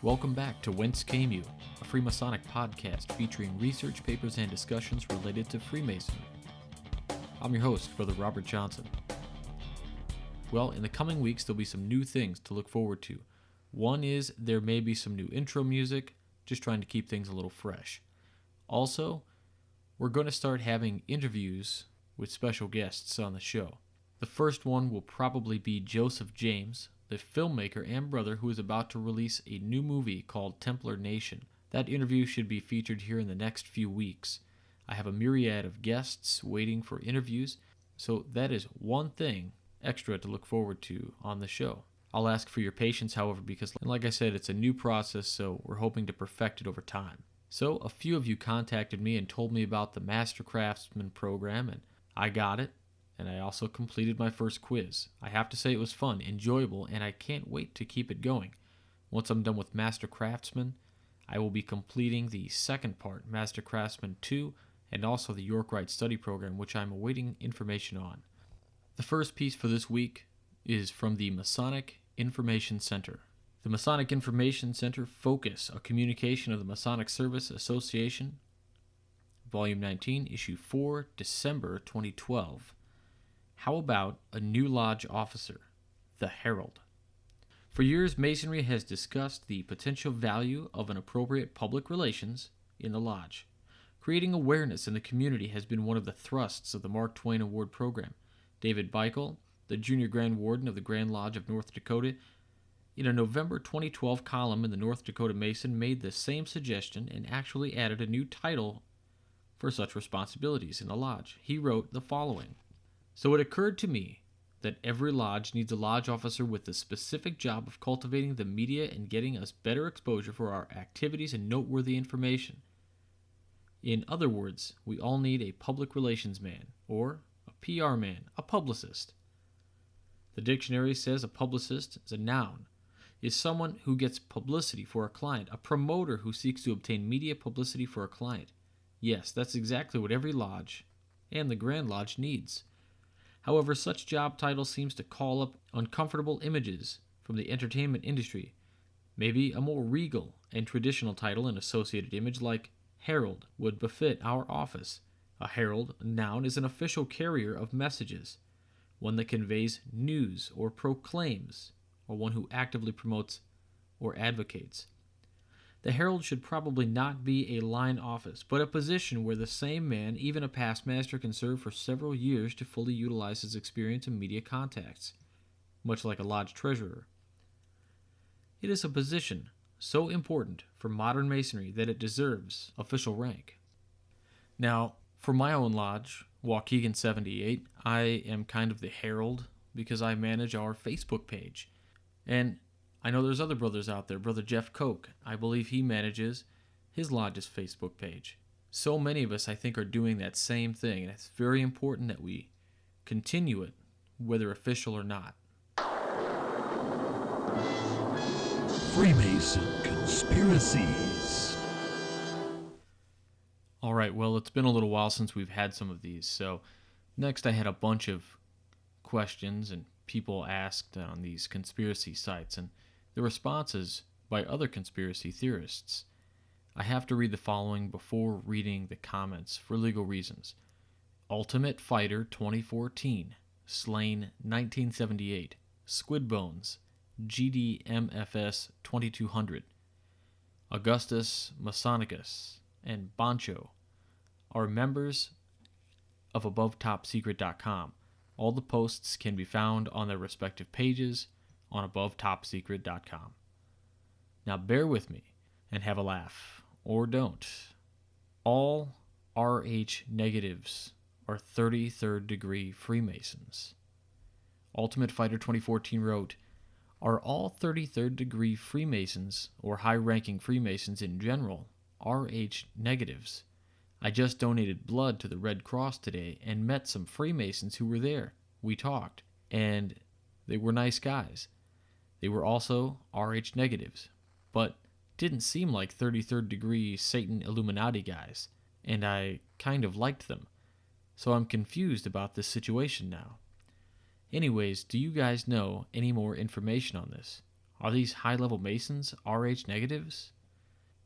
Welcome back to Whence Came You, a Freemasonic podcast featuring research papers and discussions related to Freemasonry. I'm your host, Brother Robert Johnson. Well, in the coming weeks, there'll be some new things to look forward to. One is there may be some new intro music, just trying to keep things a little fresh. Also, we're going to start having interviews with special guests on the show. The first one will probably be Joseph James, the filmmaker and brother who is about to release a new movie called Templar Nation. That interview should be featured here in the next few weeks. I have a myriad of guests waiting for interviews, so that is one thing extra to look forward to on the show. I'll ask for your patience, however, because like I said, it's a new process, so we're hoping to perfect it over time. So a few of you contacted me and told me about the Master Craftsman program, and I got it. And I also completed my first quiz. I have to say it was fun, enjoyable, and I can't wait to keep it going. Once I'm done with Master Craftsman, I will be completing the second part, Master Craftsman 2, and also the York-Rite Study Program, which I'm awaiting information on. The first piece for this week is from the Masonic Information Center. The Masonic Information Center Focus, a communication of the Masonic Service Association, Volume 19, Issue 4, December 2012. How about a new lodge officer, the Herald? For years, Masonry has discussed the potential value of an appropriate public relations in the lodge. Creating awareness in the community has been one of the thrusts of the Mark Twain Award program. David Beichel, the Junior Grand Warden of the Grand Lodge of North Dakota, in a November 2012 column in the North Dakota Mason, made the same suggestion and actually added a new title for such responsibilities in the lodge. He wrote the following: "So it occurred to me that every lodge needs a lodge officer with the specific job of cultivating the media and getting us better exposure for our activities and noteworthy information. In other words, we all need a public relations man, or a PR man, a publicist. The dictionary says a publicist is a noun, is someone who gets publicity for a client, a promoter who seeks to obtain media publicity for a client. Yes, that's exactly what every lodge, and the Grand Lodge, needs. However, such job title seems to call up uncomfortable images from the entertainment industry. Maybe a more regal and traditional title and associated image like Herald would befit our office. A herald, a noun, is an official carrier of messages, one that conveys news or proclaims, or one who actively promotes or advocates. The herald should probably not be a line office, but a position where the same man, even a past master, can serve for several years to fully utilize his experience in media contacts, much like a lodge treasurer. It is a position so important for modern Masonry that it deserves official rank." Now, for my own lodge, Waukegan 78, I am kind of the herald because I manage our Facebook page. And I know there's other brothers out there. Brother Jeff Koch, I believe he manages his lodge's Facebook page. So many of us, I think, are doing that same thing, and it's very important that we continue it, whether official or not. Freemason Conspiracies. All right, well, it's been a little while since we've had some of these, so next I had a bunch of questions and people asked on these conspiracy sites, and the responses by other conspiracy theorists. I have to read the following before reading the comments for legal reasons. Ultimate Fighter 2014, slain 1978, Squid Bones, GDMFS 2200, Augustus Masonicus, and Boncho are members of AboveTopSecret.com. All the posts can be found on their respective pages on AboveTopSecret.com. Now bear with me and have a laugh, or don't. All RH negatives are 33rd degree Freemasons. Ultimate Fighter 2014 wrote, "Are all 33rd degree Freemasons, or high-ranking Freemasons in general, RH negatives? I just donated blood to the Red Cross today and met some Freemasons who were there. We talked, and they were nice guys. They were also RH negatives, but didn't seem like 33rd degree Satan Illuminati guys, and I kind of liked them. So I'm confused about this situation now. Anyways, do you guys know any more information on this? Are these high-level Masons Rh negatives?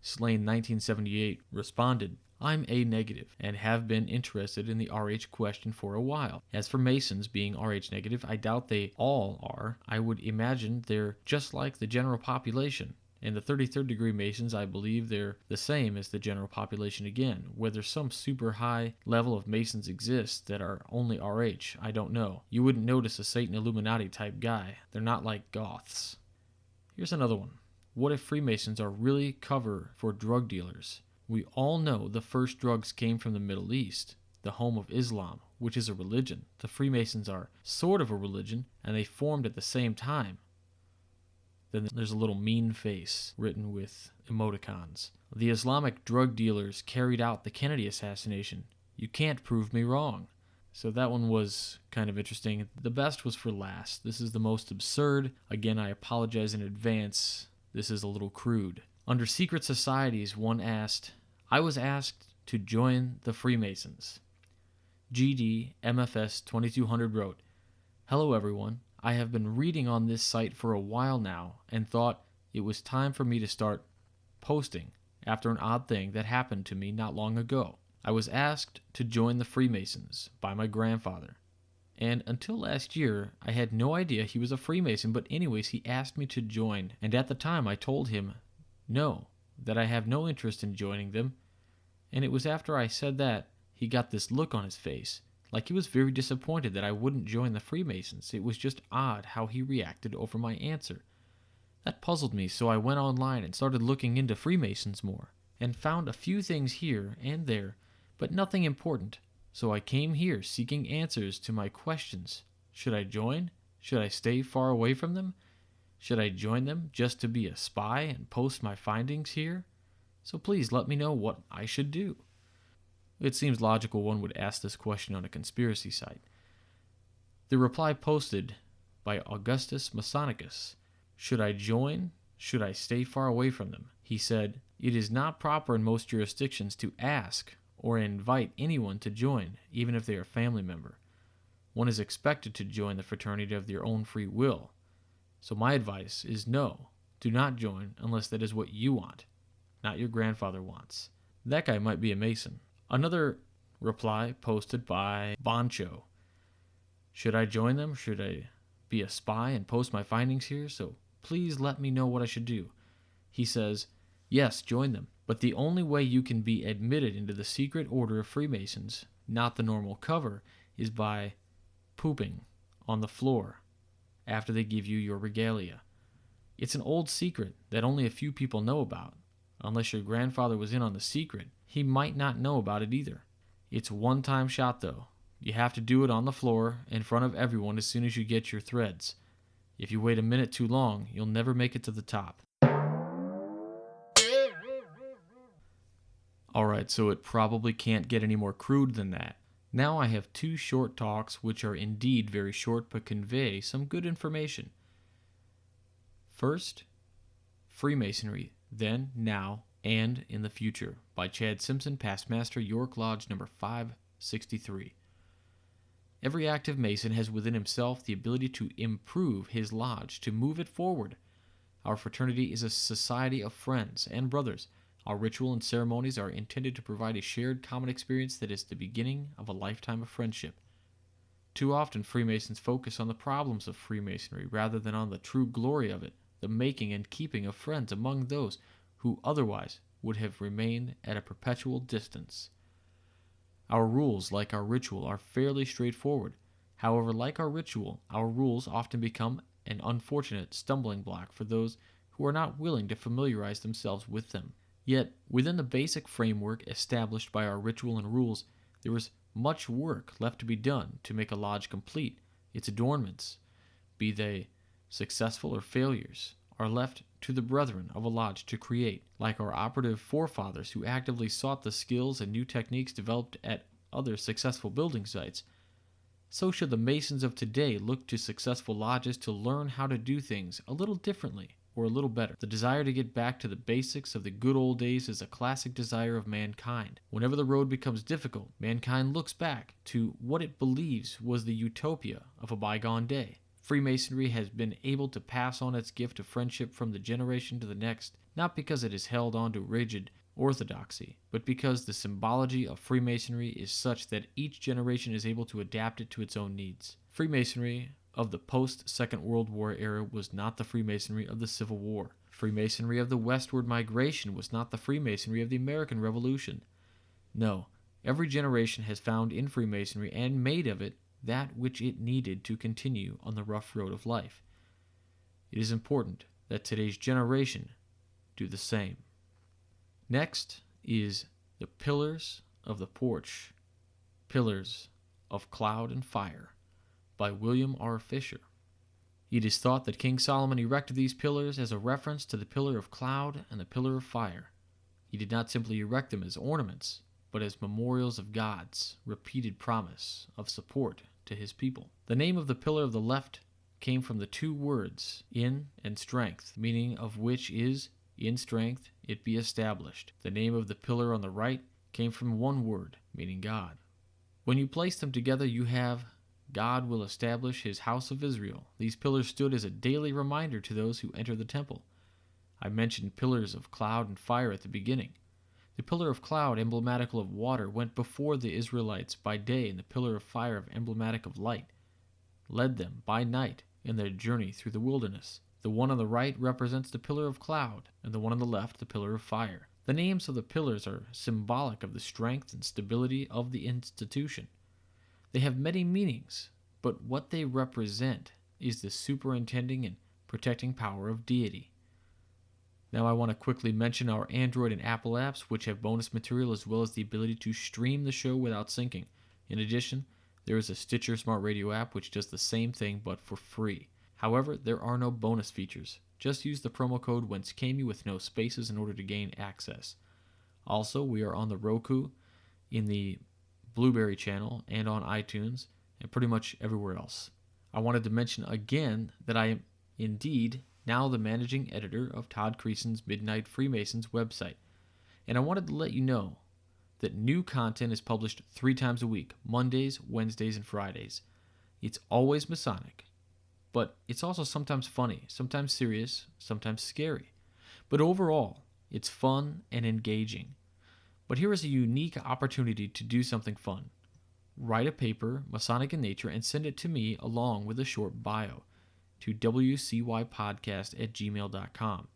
Slane 1978 responded, I'm A negative and have been interested in the Rh question for a while. As for Masons being Rh negative, I doubt they all are. I would imagine they're just like the general population. And the 33rd degree Masons, I believe they're the same as the general population again. Whether some super high level of Masons exists that are only Rh, I don't know. You wouldn't notice a Satan Illuminati type guy. They're not like Goths. Here's another one. What if Freemasons are really cover for drug dealers? We all know the first drugs came from the Middle East, the home of Islam, which is a religion. The Freemasons are sort of a religion, and they formed at the same time. Then there's a little mean face written with emoticons. The Islamic drug dealers carried out the Kennedy assassination. You can't prove me wrong. So that one was kind of interesting. The best was for last. This is the most absurd. Again, I apologize in advance. This is a little crude. Under secret societies, one asked, I was asked to join the Freemasons. GD MFS 2200 wrote, Hello everyone. I have been reading on this site for a while now and thought it was time for me to start posting after an odd thing that happened to me not long ago. I was asked to join the Freemasons by my grandfather. And until last year, I had no idea he was a Freemason, but anyways, he asked me to join. And at the time, I told him, no, that I have no interest in joining them. And it was after I said that, he got this look on his face, like he was very disappointed that I wouldn't join the Freemasons. It was just odd how he reacted over my answer. That puzzled me, so I went online and started looking into Freemasons more, and found a few things here and there, but nothing important. So I came here seeking answers to my questions. Should I join? Should I stay far away from them? Should I join them just to be a spy and post my findings here? So please let me know what I should do. It seems logical one would ask this question on a conspiracy site. The reply posted by Augustus Masonicus. Should I join? Should I stay far away from them? He said, it is not proper in most jurisdictions to ask or invite anyone to join, even if they are a family member. One is expected to join the fraternity of their own free will. So my advice is no, do not join unless that is what you want, not your grandfather wants. That guy might be a Mason. Another reply posted by Boncho. Should I join them? Should I be a spy and post my findings here? So please let me know what I should do. He says, yes, join them. But the only way you can be admitted into the secret order of Freemasons, not the normal cover, is by pooping on the floor after they give you your regalia. It's an old secret that only a few people know about. Unless your grandfather was in on the secret, he might not know about it either. It's a one-time shot though. You have to do it on the floor in front of everyone as soon as you get your threads. If you wait a minute too long, you'll never make it to the top. Alright, so it probably can't get any more crude than that. Now I have two short talks which are indeed very short but convey some good information. First, Freemasonry, then, now, and in the future, by Chad Simpson, Past Master, York Lodge number 563. Every active Mason has within himself the ability to improve his lodge, to move it forward. Our fraternity is a society of friends and brothers. Our ritual and ceremonies are intended to provide a shared common experience that is the beginning of a lifetime of friendship. Too often Freemasons focus on the problems of Freemasonry rather than on the true glory of it, the making and keeping of friends among those who otherwise would have remained at a perpetual distance. Our rules, like our ritual, are fairly straightforward. However, like our ritual, our rules often become an unfortunate stumbling block for those who are not willing to familiarize themselves with them. Yet, within the basic framework established by our ritual and rules, there is much work left to be done to make a lodge complete. Its adornments, be they successful or failures, are left to the brethren of a lodge to create, like our operative forefathers who actively sought the skills and new techniques developed at other successful building sites. So should the Masons of today look to successful lodges to learn how to do things a little differently or a little better. The desire to get back to the basics of the good old days is a classic desire of mankind. Whenever the road becomes difficult, mankind looks back to what it believes was the utopia of a bygone day. Freemasonry has been able to pass on its gift of friendship from the generation to the next, not because it has held on to rigid orthodoxy, but because the symbology of Freemasonry is such that each generation is able to adapt it to its own needs. Freemasonry of the post-Second World War era was not the Freemasonry of the Civil War. Freemasonry of the westward migration was not the Freemasonry of the American Revolution. No, every generation has found in Freemasonry and made of it that which it needed to continue on the rough road of life. It is important that today's generation do the same. Next is The Pillars of the Porch, Pillars of Cloud and Fire by William R. Fisher. It is thought that King Solomon erected these pillars as a reference to the pillar of cloud and the pillar of fire. He did not simply erect them as ornaments, but as memorials of God's repeated promise of support to his people. The name of the pillar of the left came from the two words, in and strength, meaning of which is, in strength it be established. The name of the pillar on the right came from one word, meaning God. When you place them together, you have God will establish his house of Israel. These pillars stood as a daily reminder to those who enter the temple. I mentioned pillars of cloud and fire at the beginning. The pillar of cloud, emblematical of water, went before the Israelites by day, and the pillar of fire, emblematic of light, led them by night in their journey through the wilderness. The one on the right represents the pillar of cloud, and the one on the left the pillar of fire. The names of the pillars are symbolic of the strength and stability of the institution. They have many meanings, but what they represent is the superintending and protecting power of deity. Now I want to quickly mention our Android and Apple apps, which have bonus material as well as the ability to stream the show without syncing. In addition, there is a Stitcher Smart Radio app which does the same thing but for free. However, there are no bonus features. Just use the promo code Whence with no spaces in order to gain access. Also, we are on the Roku, in the Blueberry channel, and on iTunes, and pretty much everywhere else. I wanted to mention again that I am indeed now the managing editor of Todd Creason's Midnight Freemasons website, and I wanted to let you know that new content is published 3 times a week, Mondays, Wednesdays, and Fridays. It's always Masonic, but it's also sometimes funny, sometimes serious, sometimes scary. But overall, it's fun and engaging. But here is a unique opportunity to do something fun. Write a paper, Masonic in Nature, and send it to me along with a short bio to wcypodcast@gmail.com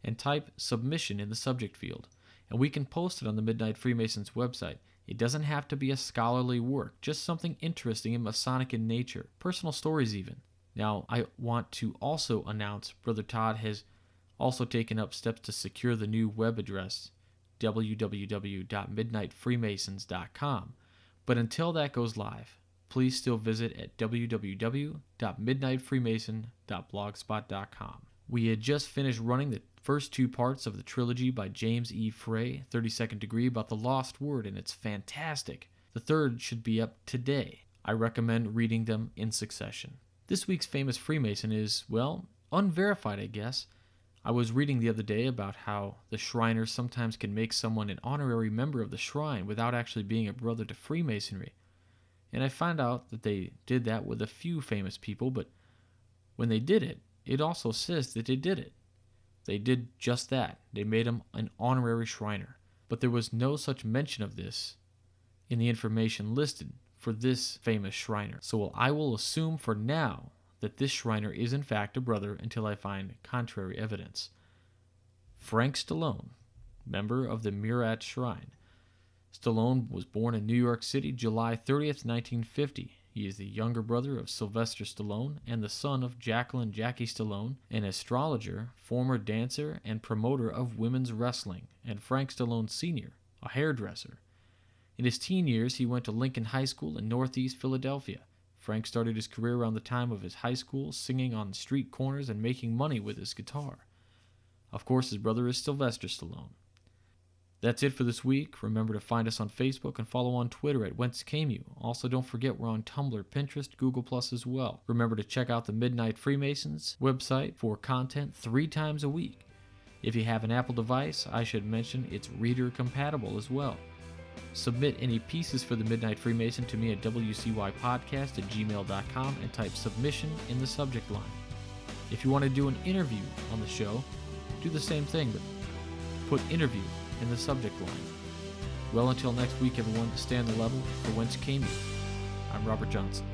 and type submission in the subject field, and we can post it on the Midnight Freemasons website. It doesn't have to be a scholarly work, just something interesting and Masonic in nature, personal stories even. Now, I want to also announce Brother Todd has also taken up steps to secure the new web address, www.midnightfreemasons.com. But until that goes live, please still visit at www.midnightfreemason.blogspot.com. We had just finished running the first 2 parts of the trilogy by James E. Frey, 32nd Degree, about the lost word, and it's fantastic. The third should be up today. I recommend reading them in succession. This week's famous Freemason is, well, unverified, I guess. I was reading the other day about how the Shriners sometimes can make someone an honorary member of the Shrine without actually being a brother to Freemasonry. And I found out that they did that with a few famous people, but when they did it, it also says that they did it. They did just that. They made him an honorary Shriner. But there was no such mention of this in the information listed for this famous Shriner. So I will assume for now that this Shriner is in fact a brother until I find contrary evidence. Frank Stallone, member of the Murat Shrine. Stallone was born in New York City, July 30th, 1950. He is the younger brother of Sylvester Stallone and the son of Jacqueline Jackie Stallone, an astrologer, former dancer, and promoter of women's wrestling, and Frank Stallone Sr., a hairdresser. In his teen years, he went to Lincoln High School in Northeast Philadelphia. Frank started his career around the time of his high school, singing on street corners and making money with his guitar. Of course, his brother is Sylvester Stallone. That's it for this week. Remember to find us on Facebook and follow on Twitter at Whence. Also, don't forget we're on Tumblr, Pinterest, Google Plus as well. Remember to check out the Midnight Freemasons website for content 3 times a week. If you have an Apple device, I should mention it's reader compatible as well. Submit any pieces for the Midnight Freemason to me at wcypodcast@gmail.com and type submission in the subject line. If you want to do an interview on the show, do the same thing, but put interview in the subject line. Well, until next week, everyone, stay on the level for Whence Came You. I'm Robert Johnson.